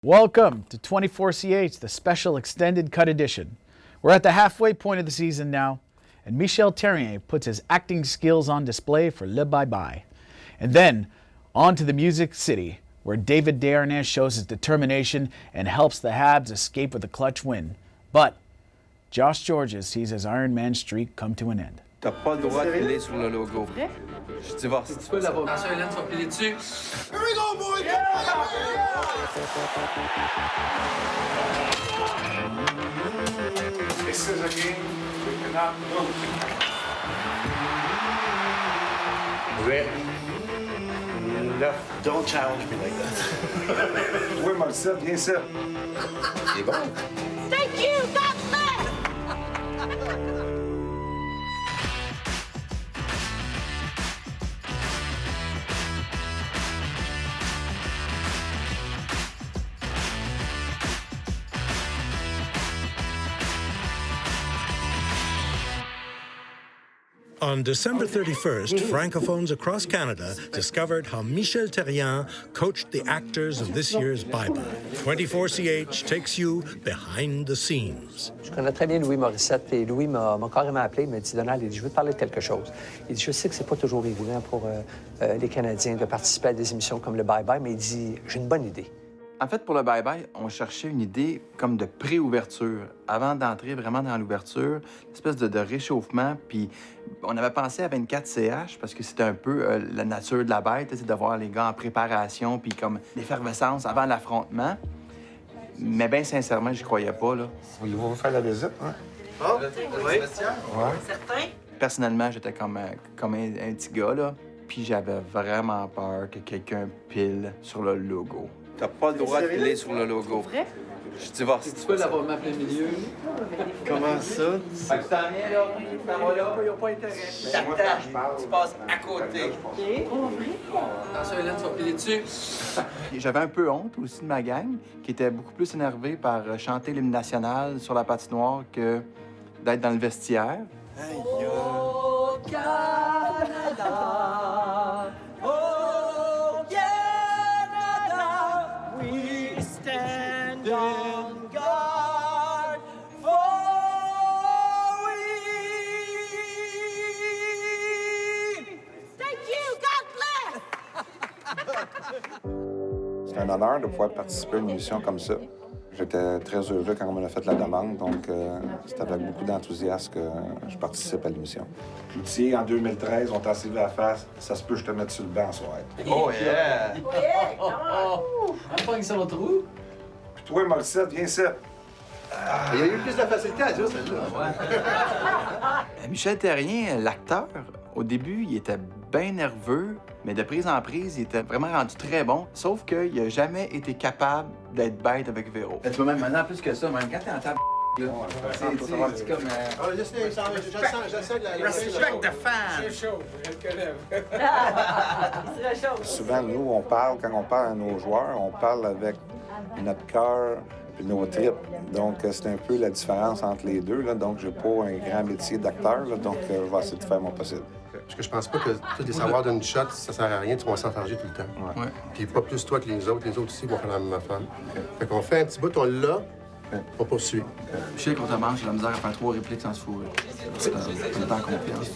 Welcome to 24CH, the special extended cut edition. We're at the halfway point of the season now, and Michel Therrien puts his acting skills on display for Le Bye Bye. And then, on to the Music City, where David Desharnais shows his determination and helps the Habs escape with a clutch win. But Josh Georges sees his Iron Man streak come to an end. T'as pas le droit de piler sur le logo. Je divorce. Tu peux l'avoir. Attention, Hélène, tu vas piler dessus. Here we go, boys! This is a game we cannot lose. Don't challenge me like that. Oui, Marcel, viens ça. Il est bon. Thank you, God bless! On December 31st, francophones across Canada discovered how Michel Therrien coached the actors of this year's Bye Bye. 24CH takes you behind the scenes. Je connais très bien Louis Morissette et Louis m'a carrément appelé, il m'a dit « Donald, je veux te parler de quelque chose. » Il dit « Je sais que c'est pas toujours évident pour les Canadiens de participer à des émissions comme le Bye Bye, mais il dit « J'ai une bonne idée. » En fait, pour le Bye Bye, on cherchait une idée comme de pré-ouverture. Avant d'entrer vraiment dans l'ouverture, une espèce de réchauffement. Puis on avait pensé à 24CH parce que c'était un peu la nature de la bête, c'est de voir les gars en préparation, puis comme l'effervescence avant l'affrontement. Mais bien sincèrement, j'y croyais pas, là. Voulez-vous faire la visite, hein? Oh, oui. Certain? Personnellement, j'étais comme un petit gars, là. Puis j'avais vraiment peur que quelqu'un pile sur le logo. T'as pas le droit de piler sur le logo. Vrai? Je divorce. Tu peux l'avoir en plein milieu. Comment ça? Fait que t'en viens, là. T'en vas là, y'a pas intérêt. T'attends, tu passes à côté. Attention, Hélène, tu vas piler dessus. J'avais un peu honte aussi de ma gang, qui était beaucoup plus énervée par chanter l'hymne national sur la patinoire que d'être dans le vestiaire. Oh, Canada! Oh, Canada! We stand on guard for we. Thank you, God bless! C'est un honneur de pouvoir participer à une émission comme ça. J'étais très heureux quand on m'a fait la demande, donc c'est avec beaucoup d'enthousiasme que je participe à l'émission. Cloutier, en 2013, on t'a servi la face. Ça se peut que je te mette sur le banc ce soir. Oh yeah! On pogne son trou. Puis toi, Morissette, viens ça. Il y a eu plus de facilité à dire, celle-là. Michel Therrien, l'acteur, au début, il était bien nerveux, mais de prise en prise, il était vraiment rendu très bon. Sauf qu'il n'a jamais été capable d'être bête avec Véro. Tu peux même maintenant plus que ça, même quand t'es en table, là, c'est comme... J'essaie de la... Respect the fan! Il se réchauffe. Souvent, nous, on parle, quand on parle à nos joueurs, on parle avec notre cœur et nos tripes. Donc, c'est un peu la différence entre les deux. Là. Donc, j'ai pas un grand métier d'acteur, là, donc je vais essayer de faire mon possible. Parce que je pense pas que tous les savoirs d'une shot, ça sert à rien, tu vas s'enfarger tout le temps. Ouais. Puis pas plus toi que les autres aussi vont faire la même affaire. Fait qu'on fait un petit bout, on l'a, on poursuit. Je sais qu'on te mange, j'ai la misère à faire 3 répliques sans se fourrer. C'est en confiance.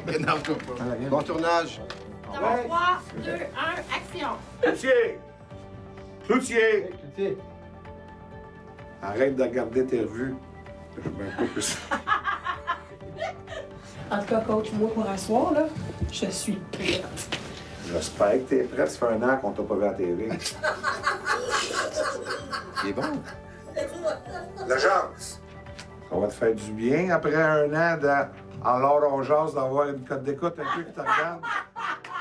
Énerve-toi pas. Bon tournage. Dans 3, 2, 1, action! Cloutier! Cloutier! Arrête de regarder tes revues. Je veux un peu plus. En tout cas, coach, moi, pour asseoir, là, je suis prête. J'espère que t'es prêt. Ça fait un an qu'on t'a pas vu à la TV. Il est bon. L'agence! Ça va te faire du bien après un an en l'or on jase d'avoir une cote d'écoute un peu qui te regarde.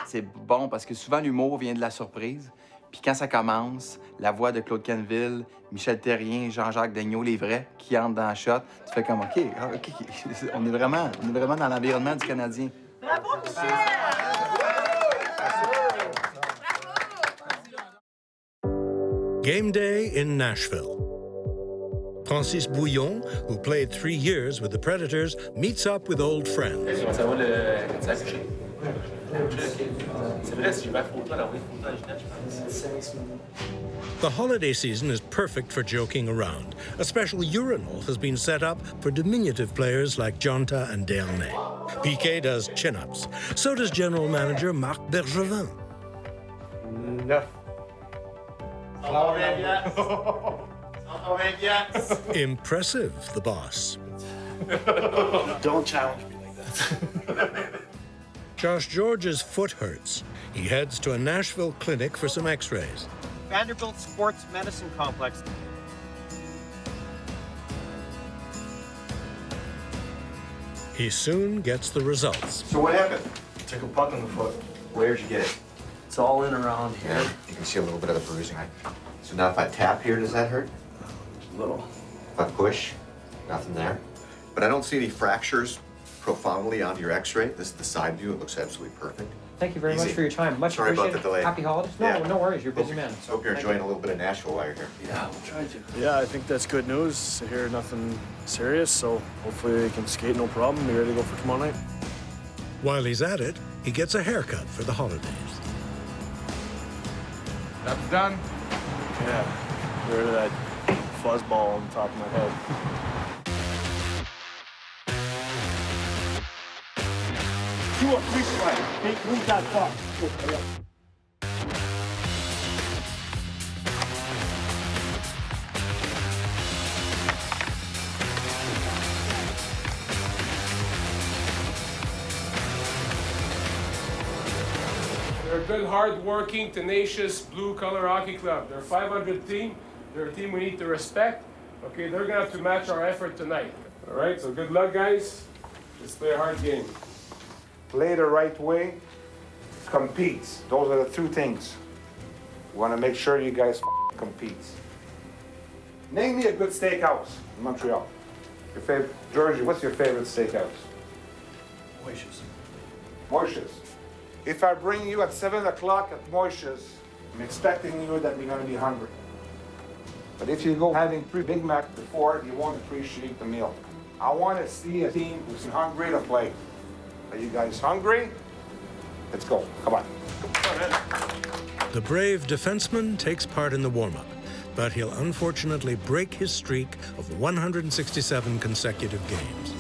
C'est bon parce que souvent l'humour vient de la surprise. Puis quand ça commence, la voix de Claude Canville, Michel Therrien, Jean-Jacques Daigneault, les vrais, qui entrent dans le shot, tu fais comme OK, on est vraiment dans l'environnement du Canadien. Bravo, Michel! Game day in Nashville. Francis Bouillon, who played 3 years with the Predators, meets up with old friends. Ça va le... Ça a couché? The holiday season is perfect for joking around. A special urinal has been set up for diminutive players like Jonta and Dernay. Piqué does chin-ups. So does General Manager Marc Bergevin. Impressive, the boss. Don't challenge me like that. Josh George's foot hurts. He heads to a Nashville clinic for some x-rays. Vanderbilt Sports Medicine Complex. He soon gets the results. So what happened? Took a puck in the foot. Where'd you get it? It's all in around here. Yeah, you can see a little bit of the bruising. So now if I tap here, does that hurt? Little. If I push, nothing there. But I don't see any fractures profoundly on your x-ray. This is the side view. It looks absolutely perfect. Thank you very much Easy. for your time. Much Sorry about appreciated. the delay. Happy holidays. No, Yeah. no worries. You're a busy man. Hope you're enjoying a little bit of Nashville while you're here. Yeah, we'll try to. Yeah, I think that's good news to hear nothing serious, so hopefully they can skate no problem, be ready to go for tomorrow night. While he's at it, he gets a haircut for the holidays. That's done. Yeah, get rid of that fuzzball on the top of my head. Do a quick slide. Move that puck. They're a good, hard-working, tenacious, blue-collar hockey club. They're a 500 team. They're a team we need to respect. Okay, they're gonna have to match our effort tonight. All right, so good luck, guys. Let's play a hard game. Play the right way, compete. Those are the two things. We want to make sure you guys compete. Name me a good steakhouse in Montreal. Your favorite, Georgie, what's your favorite steakhouse? Moishes. Moishes. If I bring you at 7 o'clock at Moishes, I'm expecting you that you're going to be hungry. But if you go having 3 Big Mac before, you won't appreciate the meal. I want to see a team who's hungry to play. Are you guys hungry? Let's go. Come on. The brave defenseman takes part in the warm-up, but he'll unfortunately break his streak of 167 consecutive games.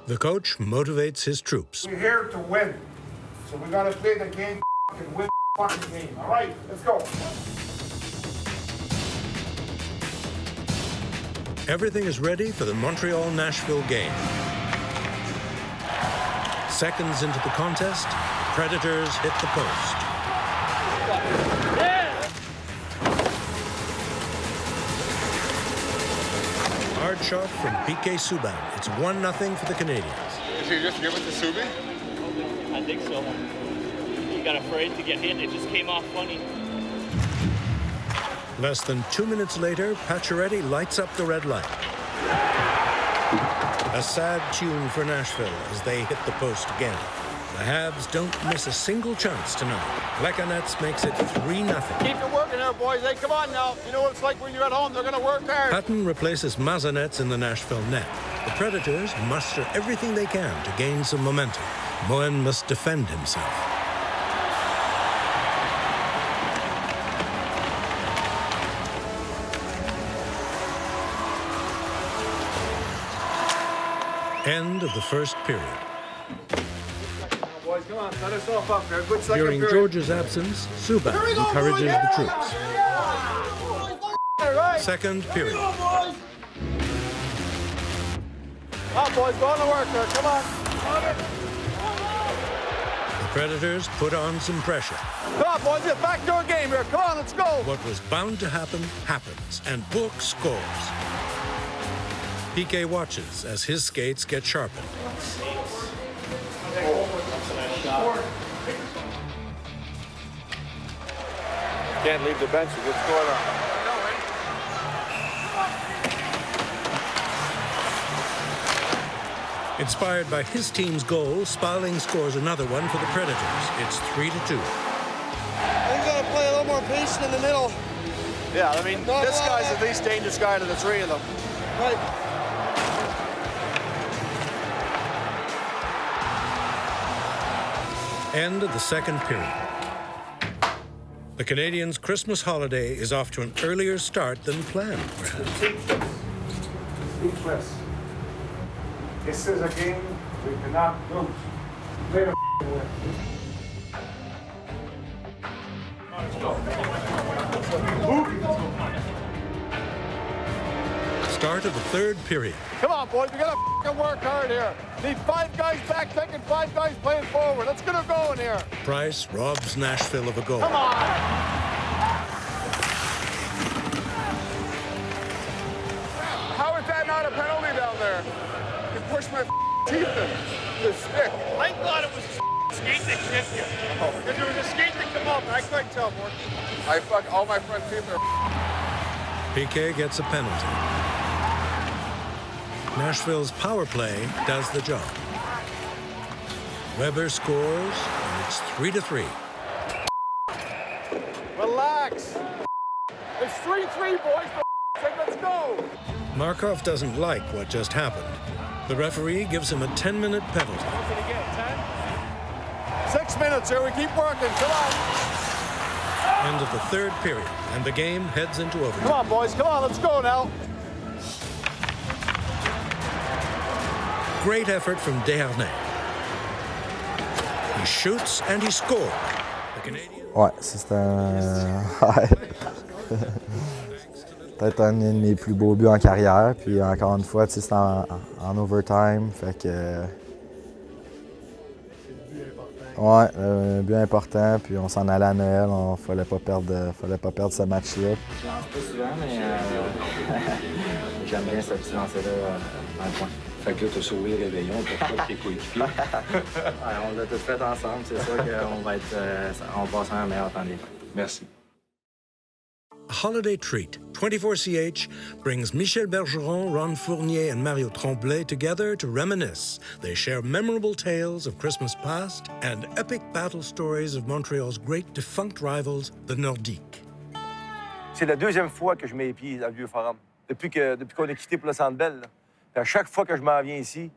The coach motivates his troops. We're here to win. So we got to play the game and win the fucking game. All right, let's go. Everything is ready for the Montreal-Nashville game. Seconds into the contest, Predators hit the post. Hard shot from Piqué Subban. It's 1-0 for the Canadiens. Did you just give it to Subi? I think so. He got afraid to get hit. It just came off funny. Less than 2 minutes later, Pacioretty lights up the red light. A sad tune for Nashville as they hit the post again. The Habs don't miss a single chance tonight. Plekanec makes it 3-0. Keep it working there, boys. Hey, come on now. You know what it's like when you're at home. They're going to work hard. Patton replaces Mazanets in the Nashville net. The Predators muster everything they can to gain some momentum. Moen must defend himself. End of the first period. Boys, come on. Set yourself up there. Good second During period. George's absence, Subban encourages the troops. Right. Second period. Come on, boys. Go on to work there. Come on. The Predators put on some pressure. Come on, boys. It's a backdoor game here. Come on, let's go. What was bound to happen, happens, and Book scores. Piqué watches as his skates get sharpened. Can't leave the bench. What's going on? Inspired by his team's goal, Spalling scores another one for the Predators. It's 3-2. We've got to play a little more patient in the middle. Yeah, I mean, this guy's the least dangerous guy to the three of them. Right. End of the second period. The Canadians' Christmas holiday is off to an earlier start than planned, perhaps. Speechless. This is a game we cannot lose. Play the win. Start of the third period. Come on, boys, we gotta work hard here. Need 5 guys back checking, 5 guys playing forward. Let's get her going here. Price robs Nashville of a goal. Come on! How is that not a penalty down there? You pushed my teeth in the stick. I thought it was a skate that kicked you. Because there was a skate that come up, and I couldn't tell, boy. I fuck all my front teeth are. Piquet gets a penalty. Nashville's power play does the job. Weber scores, and it's 3-3. Relax. It's 3-3, boys. Let's go. Markov doesn't like what just happened. The referee gives him a 10-minute penalty. What can he get, 10? 6 minutes here. We keep working. Come on. End of the third period, and the game heads into overtime. Come on, boys. Come on. Let's go now. Great effort from Desharnais. He shoots and he scores. The Canadian... Ouais, c'est un... Peut-être un de mes plus beaux buts en carrière. Puis encore une fois, c'est en overtime. Fait que... Ouais, un but important. Puis on s'en allait à Noël. Il fallait pas perdre ce match-là. Je lance pas souvent, mais j'aime bien ce petit lancer-là dans le coin. Fait que là, t'as sauvé le réveillon pour toi et tes coéquipiers. On l'a tout fait ensemble. C'est sûr qu'on va passer un meilleur temps des fêtes. Merci. A holiday treat. 24CH brings Michel Bergeron, Ron Fournier, and Mario Tremblay together to reminisce. They share memorable tales of Christmas past and epic battle stories of Montreal's great defunct rivals, the Nordiques. C'est la deuxième fois que je mets les pieds dans le vieux forum. Depuis qu'on a quitté pour le Centre Bell. À chaque fois que je m'en viens ici,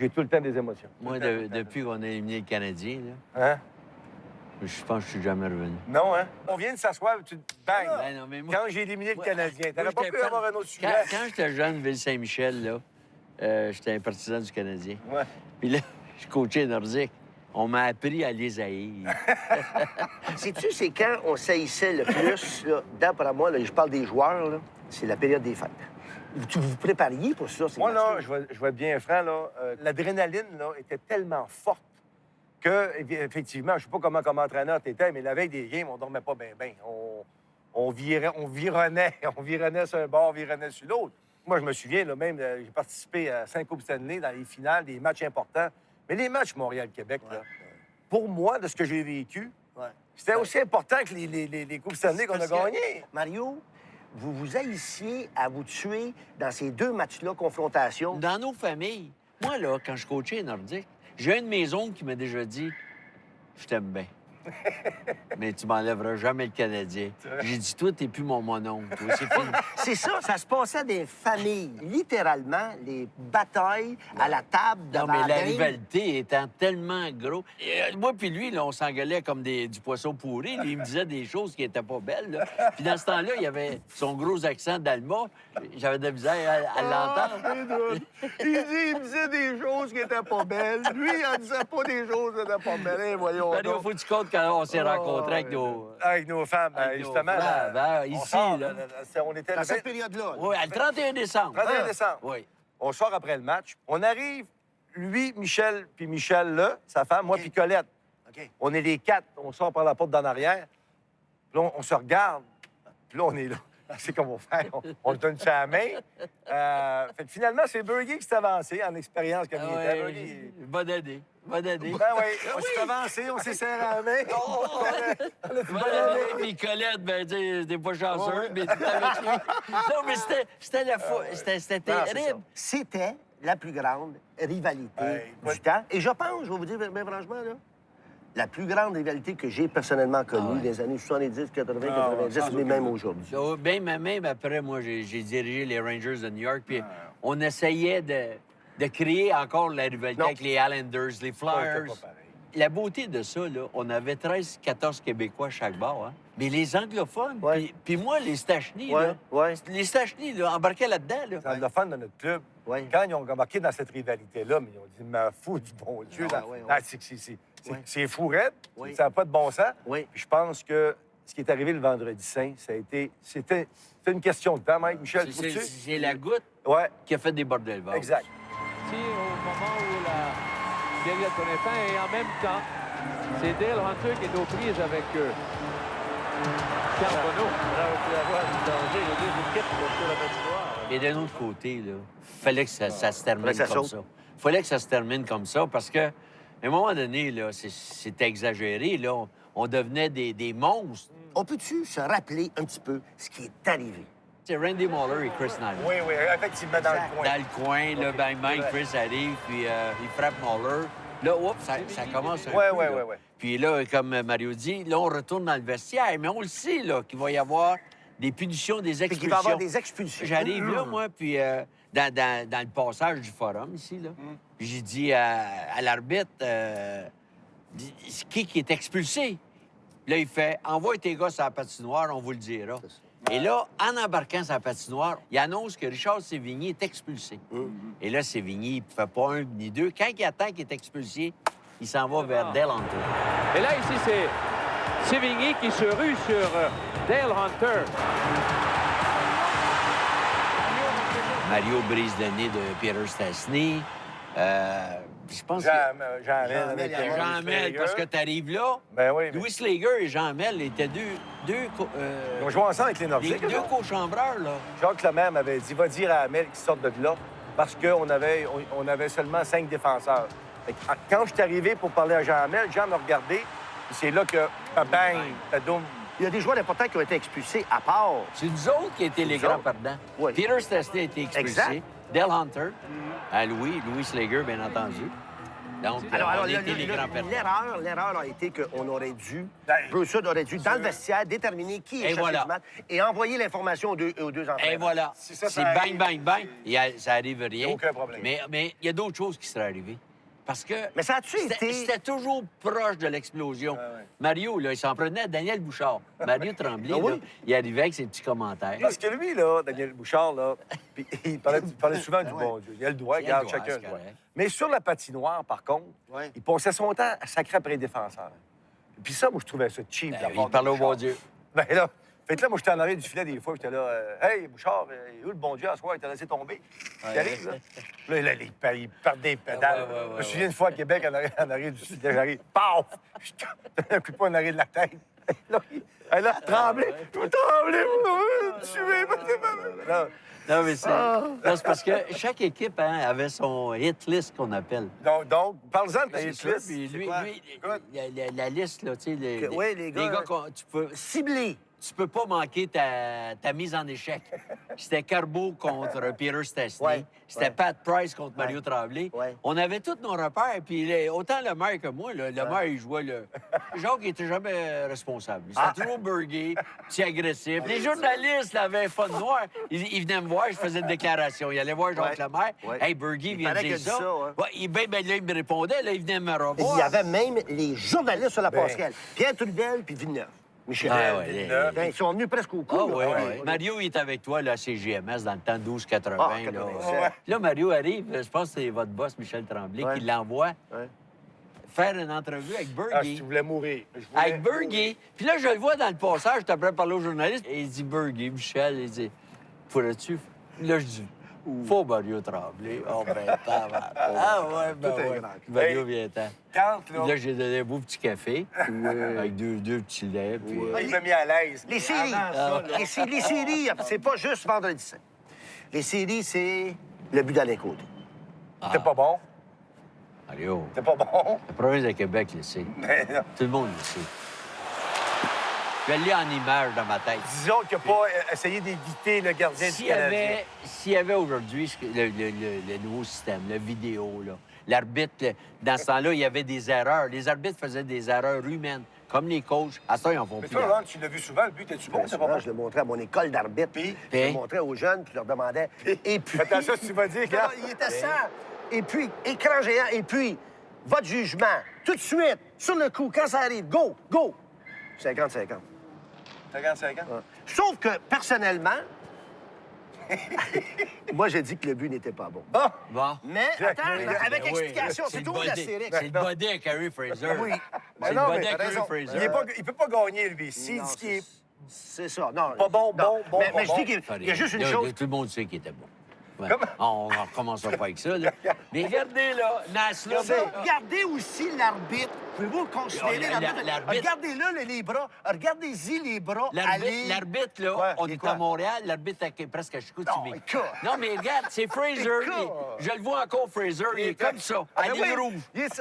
j'ai tout le temps des émotions. Moi, depuis qu'on a éliminé le Canadien, là, hein? Je pense que je suis jamais revenu. Non, hein? On vient de s'asseoir, tu bang! Ben non, mais moi, quand j'ai éliminé le Canadien, t'aurais pas pu avoir un autre sujet. Quand j'étais jeune, Ville-Saint-Michel, là, j'étais un partisan du Canadien. Ouais. Puis là, je coachais Nordique. On m'a appris à les haïr. Sais-tu, c'est quand on saillissait le plus, là, d'après moi, là, je parle des joueurs, là, c'est la période des fêtes. Vous vous prépariez pour ça? Moi, là, je vais être bien franc, là, l'adrénaline, là, était tellement forte que, effectivement, je sais pas comment comme entraîneur t'étais, mais la veille des games, on dormait pas bien. On vironnait sur un bord, on vironnait sur l'autre. Moi, je me souviens, là, même, j'ai participé à 5 Coupes Stanley dans les finales, des matchs importants. Mais les matchs Montréal-Québec, là, pour moi, de ce que j'ai vécu, c'était aussi important que les Coupes Stanley qu'on a gagnées. Mario, vous vous haïssiez à vous tuer dans ces 2 matchs-là, confrontation. Dans nos familles, moi, là, quand je coachais Nordique, j'ai un de mes oncles qui m'a déjà dit « Je t'aime bien, mais tu m'enlèveras jamais le Canadien. » J'ai dit « Toi, t'es plus mon mononcle, toi, c'est fini. » C'est ça se passait des familles. Littéralement, les batailles à la table Non, devant mais la game. rivalité étant tellement gros. Et, moi puis lui, là, on s'engueulait comme du poisson pourri. Il me disait des choses qui étaient pas belles. Là. Puis dans ce temps-là, il y avait son gros accent d'Allemand. J'avais de la misère à l'entendre. Il me disait des choses qui étaient pas belles. Lui, il en disait pas des choses qui étaient pas belles. Hey, voyons Il faut que tu comptes quand on s'est rencontrés avec nos... Avec nos femmes, justement. Ici, là. On était dans cette période-là. Oui, le 31 décembre. 31 décembre. Oui. On sort après le match. On arrive, lui, Michel, puis Michel, là, sa femme, moi, puis Colette. On est les 4. On sort par la porte d'en arrière. Puis là, on se regarde. Puis là, on est là. C'est comme on fait. On le donne sa main. Fait que finalement, c'est Berger qui s'est avancé en expérience comme il était. Bonne année. Bonne année. Ben oui, on s'est avancé, on s'est serré à la main. Bonne année. Puis Colette, ben, t'es pas chanceux, mais t'es avec lui. Non, mais c'était la fois. C'était terrible. C'était la plus grande rivalité du temps. Et je pense, je vais vous dire bien franchement, là, la plus grande rivalité que j'ai personnellement connue des années 70, 80, 90, mais même aujourd'hui. Même après, moi, j'ai dirigé les Rangers de New York, puis on essayait de créer encore la rivalité avec les Islanders, les Flyers. La beauté de ça, là, on avait 13-14 Québécois à chaque bar, hein? Mais les anglophones, puis moi, les Stachny, les Stachny, là, embarquaient là-dedans. Là. Les anglophones de notre club, quand ils ont embarqué dans cette rivalité-là, mais ils ont dit, mais fou du bon Dieu, c'est fou raide, ça n'a pas de bon sens. Puis je pense que ce qui est arrivé le vendredi saint, c'était une question de temps, Mike, Michel. C'est la goutte qui a fait des bordels. Exact. Ici, au moment où la période prenait fin, et en même temps, c'est Dale Hunter qui est aux prises avec Carbonneau. Et d'un autre côté, il fallait que ça se termine comme ça. Il fallait que ça se termine comme ça parce qu'à un moment donné, c'était exagéré. Là, on devenait des monstres. On peut-tu se rappeler un petit peu ce qui est arrivé? C'est Randy Muller et Chris Nyland. Oui, effectivement, dans le coin. Dans le coin, là, bang, Chris arrive, puis il frappe Muller. Là, oups, ça commence un peu. Oui. Puis là, comme Mario dit, là, on retourne dans le vestiaire. Mais on le sait, là, qu'il va y avoir des punitions, des expulsions. Qu'il va y avoir des expulsions. J'arrive là, moi, puis dans le passage du forum, ici, là, j'ai dit à l'arbitre, qui est expulsé? Là, il fait, envoie tes gars sur la patinoire, on vous le dira. Et là, en embarquant sur la patinoire, il annonce que Richard Sévigny est expulsé. Et là, Sévigny ne fait pas un ni deux. Quand il attend qu'il est expulsé, il s'en va vers Dale Hunter. Et là, ici, c'est Sévigny qui se rue sur Dale Hunter. Mario brise le nez de Peter Stastny. Je pense que... Jean-Mel, parce que tu arrives là. Ben oui. Louis Slager et Jean-Mel étaient deux ils ont joué ensemble avec les Nordiques. Deux co-chambreurs, là. Jacques Lemaire m'avait dit, va dire à Amel qu'il sorte de là, parce qu'on avait seulement 5 défenseurs. Quand je suis arrivé pour parler à Jean-Amel, Jean m'a regardé, puis c'est là que, bang, tadoum. Il y a des joueurs importants qui ont été expulsés à part. C'est nous autres qui étaient les grands perdants. Peter Stastny a été expulsé. Exact. Dale Hunter, à Louis Slager, bien entendu. Donc, alors on était les grands perdants. L'erreur a été qu'on aurait dû, Bruce Hood aurait dû, dans le vestiaire, déterminer qui est chassé du match et envoyer l'information aux deux entraîneurs. Et voilà. C'est bang. Ça arrive rien. Aucun problème. Mais il y a d'autres choses qui seraient arrivées. Parce que mais ça a-tu été... C'était toujours proche de l'explosion. Mario, là, il s'en prenait à Daniel Bouchard. Mario Tremblay, là, il arrivait avec ses petits commentaires. Parce que lui, là, Daniel Bouchard, là, il parlait souvent du bon Dieu. Il a le droit, regarde, chacun le droit. Mais sur la patinoire, par contre, il passait son temps à sacrer après les défenseurs. Puis ça, moi, je trouvais ça cheap. Il parlait au bon Dieu. Ben là, fait que là, moi, j'étais en arrière du filet des fois, j'étais là, hey, Bouchard, où le bon Dieu, à soir, il t'a laissé tomber? Il arrive, là. Là, il perd des pédales. Je me souviens une fois à Québec, en arrière du filet, j'arrive, paf! Je donne un coup de poing en arrière de la tête. Là, tremblé, Non, mais c'est parce que chaque équipe avait son hit list qu'on appelle. Donc parle-en de ta hit list. Lui, la liste, là, tu sais, les gars tu peux cibler. Tu peux pas manquer ta mise en échec. C'était Carbeau contre Peter Stastny. C'était Pat Price contre Mario Tremblay. On avait tous nos repères. Puis autant le maire que moi, le maire, il jouait le... Jacques, il était jamais responsable. C'était toujours burgué, petit agressif. Les journalistes avaient fun noir. Ils venaient me voir, je faisais une déclaration. Ils allaient voir Jacques Lemaire. Hey, Burgué vient de dire ça. Là, il me répondait. Là, il venait me revoir. Il y avait même les journalistes sur la passerelle. Pierre Trudel puis Villeneuve. Michel. Ils sont venus presque au cou. Mario, il est avec toi là, à CGMS dans le temps 12-80. Là, Mario arrive, je pense que c'est votre boss, Michel Tremblay, qui l'envoie faire une entrevue avec Burgué. Tu voulais mourir. Avec Burgué. Puis là, je le vois dans le passage, je t'apprends à parler au journaliste. Et il dit, Burgué, Michel, il dit, pourrais-tu... Là, je dis, faut Mario Tremblay. Oh, ben, Mario vient-temps. Là, j'ai donné un beau petit café avec deux petits laits. Puis, il m'a mis à l'aise. Les séries. Les séries, c'est pas juste vendredi saint. Les séries, c'est le but d'Alain Côté. T'es pas bon? Mario. T'es pas bon? La province de Québec le sait. Tout le monde le sait. Je l'ai en image dans ma tête. Disons qu'il n'a pas essayé d'éviter le gardien du Canadien. S'il y avait aujourd'hui le nouveau système, la vidéo, là, l'arbitre, dans ce temps-là, il y avait des erreurs. Les arbitres faisaient des erreurs humaines, comme les coachs. À ça, ils en font Mais plus. toi, Ron, tu l'as vu souvent, le but, es-tu bon? C'est pas bon? Je le montrais à mon école d'arbitre. Je le montrais aux jeunes, puis je leur demandais. Et puis. Attends, ça, tu vas dire, Non, il était ça. Et puis, écran géant, et puis, votre jugement, tout de suite, sur le coup, quand ça arrive, go, go. 50-50. 50-50? Sauf que, personnellement, moi, j'ai dit que le but n'était pas bon. Bon. Mais, attends, avec explication, c'est tout la série. C'est le body à Carey Fraser. Oui. C'est le non, body mais à t'as Carey raison. Fraser. Il peut pas gagner, lui. S'il dit qu'il est C'est ça. Non, pas bon, bon, bon, mais je bon. dis qu'il y a juste une chose. Tout le monde sait qu'il était bon. Ouais. On ne recommencera pas avec ça, là. Mais regardez, là, Nasla... Regardez aussi l'arbitre. Pouvez-vous le considérer, l'arbitre? l'arbitre. Regardez-là, les bras. Regardez-y les bras aller. L'arbitre, là, Ouais, on il est est quoi? à Montréal, l'arbitre est presque à Chicoutimi. Non, écoute. Non, mais regarde, c'est Fraser. Je le vois encore, Fraser. Il est comme ça, à ligne rouge.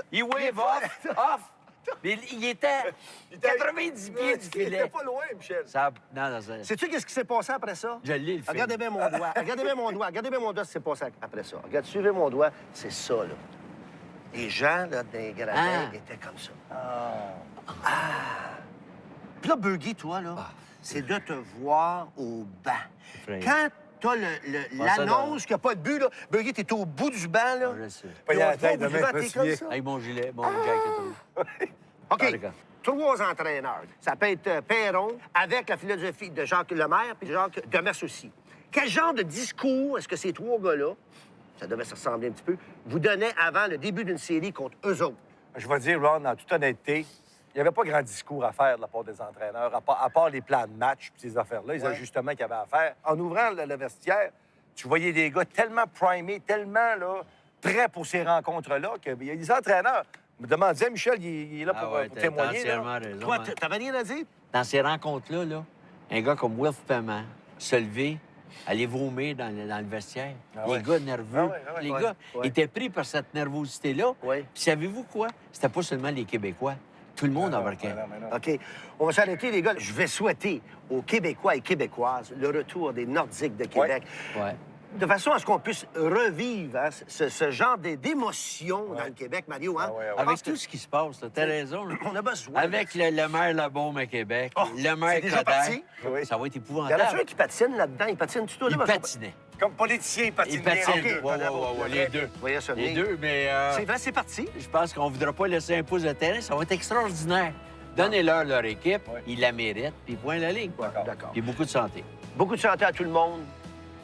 Il wave off. Mais il était 90 pieds du Il filet. était pas loin, Michel. Non, Sais-tu qu'est-ce qui s'est passé après ça? Je lis le film. Regardez bien mon doigt. Regardez bien mon doigt. Regardez bien mon doigt ce qui s'est passé après ça. Regarde, suivez mon doigt. C'est ça, là. Les gens, là, dans les gradins, étaient comme ça. Puis là, Buggy, toi, là, c'est de te voir au banc. Quand t'as l'annonce qu'il n'y a pas de but, là, Buggy, t'es au bout du banc, là. Je sais. Puis on te voit au bout du banc, t'es comme ça. Avec mon gilet, mon jacket. OK. 3 entraîneurs. Ça peut être Perron, avec la philosophie de Jacques Lemaire, puis Jacques Demers aussi. Quel genre de discours est-ce que ces 3 gars-là, ça devait se ressembler un petit peu, vous donnaient avant le début d'une série contre eux autres? Je vais dire, Ron, en toute honnêteté, il n'y avait pas grand discours à faire de la part des entraîneurs, à part les plans de match et ces affaires-là, les ajustements qu'il y avait à faire. En ouvrant le vestiaire, tu voyais des gars tellement primés, tellement là, prêts pour ces rencontres-là, qu'il y a des entraîneurs. Me demandaient, Michel, il est là pour témoigner. Entièrement raison. Toi, t'avais rien à dire? Dans ces rencontres-là, là, un gars comme Wilf Paiement, se lever, aller vomir dans le vestiaire. Les gars nerveux. Les gars étaient pris par cette nervosité-là. Puis savez-vous quoi? C'était pas seulement les Québécois. Tout le monde embarquait. OK. On va s'arrêter, les gars. Je vais souhaiter aux Québécois et Québécoises le retour des Nordiques de Québec. De façon à ce qu'on puisse revivre ce genre d'émotion dans le Québec, Mario. Hein? Avec tout ce qui se passe, t'as raison. Là. On a besoin. Avec le maire Labaume à Québec, le maire déjà parti? Kodak, ça va être Il y en épouvantable. a un qui patine là-dedans. Il patine tout Il patinait. Comme politicien, il patinait. Il patinait. OK. Les deux. Voyez ça Les venir. deux, mais... C'est vrai, c'est parti. Je pense qu'on ne voudra pas laisser un pouce de terrain. Ça va être extraordinaire. Donnez-leur leur équipe, ils la méritent, puis point la ligne. D'accord. Puis beaucoup de santé. Beaucoup de santé à tout le monde.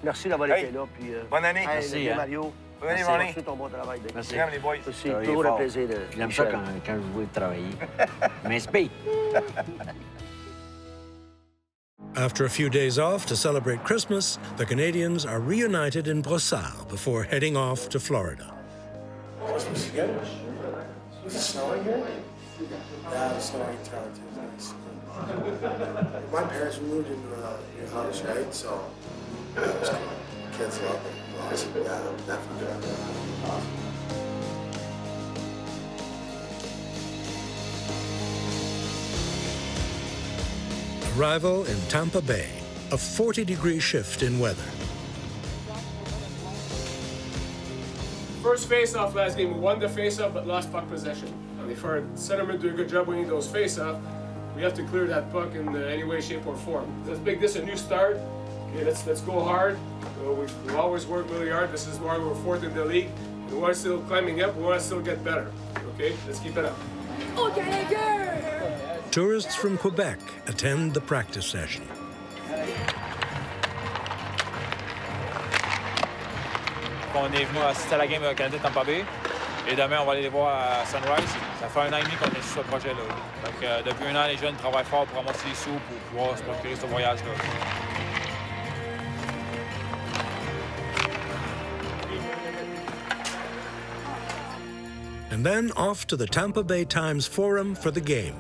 Merci d'avoir été là. Puis, bonne année. Merci, le hein. Mario. Bonne année, Merci. Ronnie. C'est ton bon travail. Merci. J'aime les boys. C'est toujours un plaisir de. J'aime ça quand je vois travailler. Je m'inspire. After a few days off to celebrate Christmas, the Canadians are reunited in Brossard before heading off to Florida. Christmas again? Is it snowing here? Yeah, it's snowing in town too. Nice. My parents moved into a new house, right? So kids love it. Awesome. Yeah, definitely. Arrival in Tampa Bay, a 40-degree shift in weather. First face-off last game, we won the face-off but lost puck possession. And if our centermen do a good job winning those face-off, we have to clear that puck in any way, shape, or form. Let's make this a new start. Okay, let's go hard. We always work really hard. This is why we're 4th in the league. We want to still climbing up. We want to still get better. Okay, let's keep it up. Tourists from Quebec attend the practice session. On est venu assister à la game Canadien Tampa Bay. Et demain, on va aller les voir à Sunrise. Ça fait 1 an et demi qu'on est sur ce projet-là. Donc, depuis 1 an, les jeunes travaillent fort pour ramasser les sous pour pouvoir se procurer ce voyage-là. And then off to the Tampa Bay Times Forum for the game.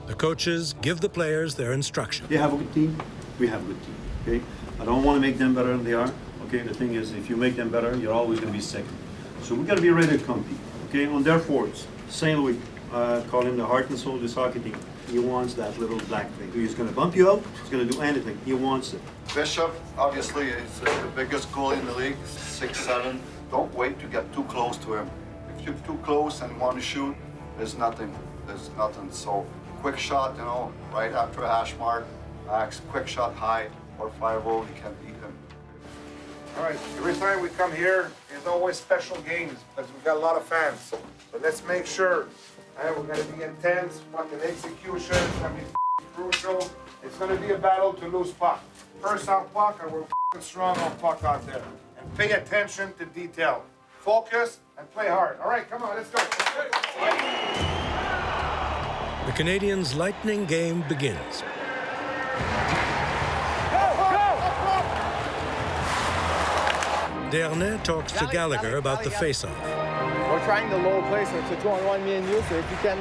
The coaches give the players their instructions. They have a good team, we have a good team, okay? I don't want to make them better than they are, okay? The thing is, if you make them better, you're always going to be second. So we got to be ready to compete, okay? On their forwards, St. Louis, call him the heart and soul of this hockey team. he wants that little black thing. He's going to bump you out. He's going to do anything. He wants it. Bishop, obviously, is the biggest goalie in the league, 6'7". Don't wait to get too close to him. If you're too close and want to shoot, there's nothing. There's nothing. So quick shot, you know, right after a hash mark, max, quick shot high, or 5-0, you can't beat him. All right, every time we come here, there's always special games because we've got a lot of fans. But let's make sure we're going to be intense, fucking execution, it's going to be crucial. It's going to be a battle to lose puck. First on puck, and we're strong on puck out there. And pay attention to detail. Focus and play hard. All right, come on, let's go. The Canadiens' lightning game begins. Desharnais talks to Gallagher about the face-off. We're trying the low play, so it's a 2-on-1 me and you. So if you can,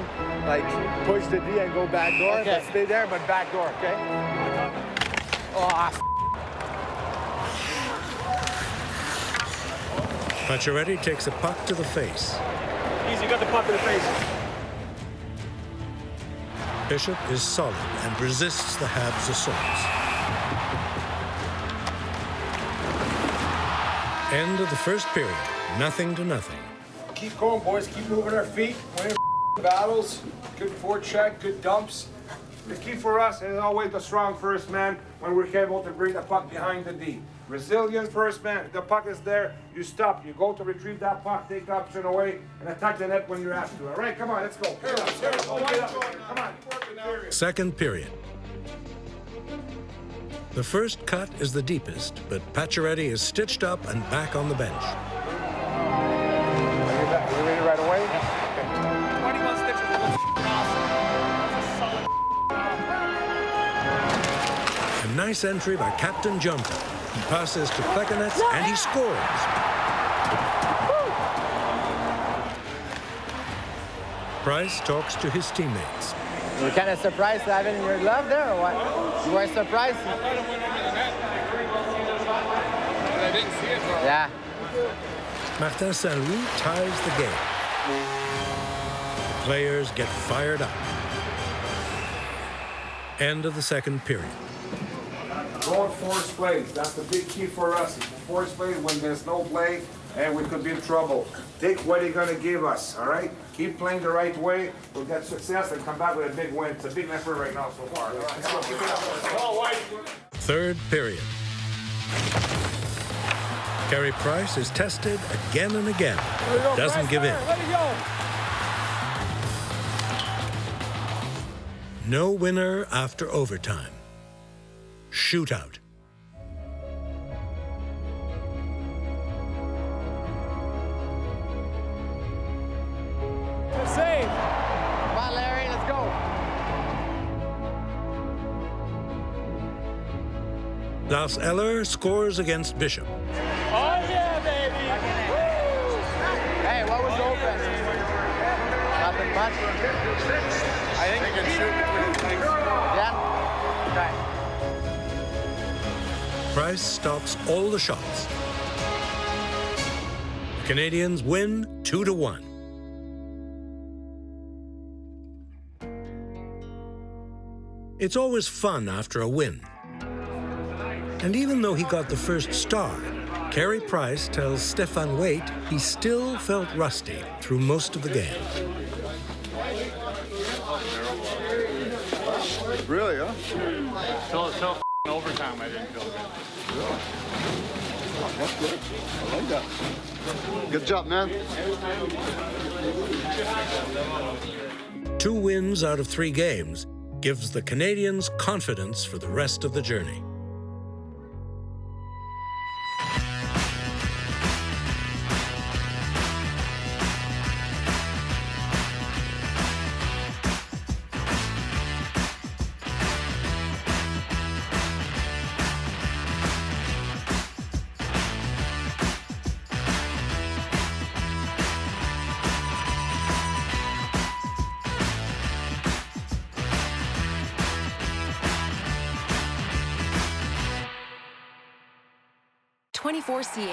like, push the D and go back door, but stay there, but back door, okay? Oh, Pacioretty takes a puck to the face. Easy, got the puck to the face. Bishop is solid and resists the Habs' assaults. End of the first period, 0-0. Keep going, boys. Keep moving our feet. Winning battles. Good forecheck, good dumps. The key for us is always the strong first man when we're able to bring the puck behind the D. Resilient first man. If the puck is there, you stop. You go to retrieve that puck, take the option away, and attack the net when you have to. All right, come on, let's go. Come on. Second period. The first cut is the deepest, but Pacioretty is stitched up and back on the bench. Are you ready right away? 21 stitches. A nice entry by Captain Jumper. He passes to Plekanec and he scores. Price talks to his teammates. You were kind of surprised to have it in your glove there, or what? You were surprised? I thought it went over the net. But I didn't see it. Yeah. Martin Saint-Louis ties the game. The players get fired up. End of the second period. Going force plays. That's the big key for us. Force plays when there's no play and we could be in trouble. Take what they're going to give us, all right? Keep playing the right way. We'll get success and come back with a big win. It's a big effort right now so far. Third period. Carey Price is tested again and again. Doesn't give in. No winner after overtime. Shootout. Save. Come on, Larry, let's go. Lars Eller scores against Bishop. Oh, yeah, baby. Hey, what was open? Nothing much. I think you can shoot between the legs. Yeah? Okay. Price stops all the shots. The Canadiens win 2-1. It's always fun after a win. And even though he got the first star, Carey Price tells Stefan Waite he still felt rusty through most of the game. Really, huh? Till overtime, I didn't feel good. Oh, that's good. I like that. Good job, man. 2 wins out of 3 games gives the Canadiens confidence for the rest of the journey.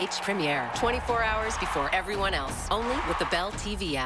ch Premiere. 24 hours before everyone else. Only with the Bell TV app.